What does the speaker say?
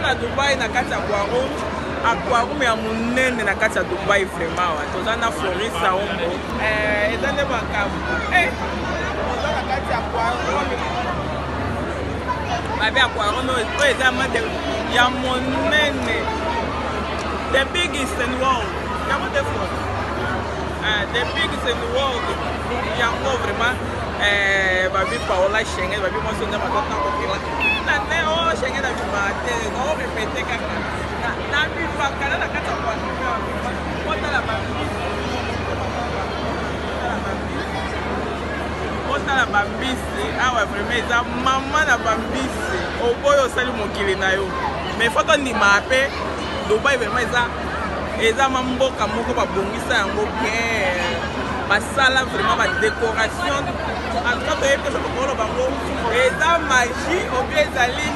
na Dubai na kati aquarium. Aquarium ya munene na kati ya Dubai vraiment. Toza na Floris Saombo. Eza ne makambo. Toza na kati ya aquarium. Babi aquarium oyo eza made ya munene. The biggest in the world. Yango te fo. The biggest in the world. Yango vraiment babi Paola Schengen, babi mo sonza matata ko kila. Na ne o Schengen na bimate, no répéter kaka. Na bi fa kana na kata kwa. Mota la babi. Mota la bambisi, awa vraiment eza mama na bambisi. Oboyo sali mokili na yo. Mais faut qu'on mape. Dubai vraiment eza mamboka moko babongisa yango bien. Basala vraiment ba décoration. En tout cas, toyebi que ça kokolo bango eza magie ou bien ezali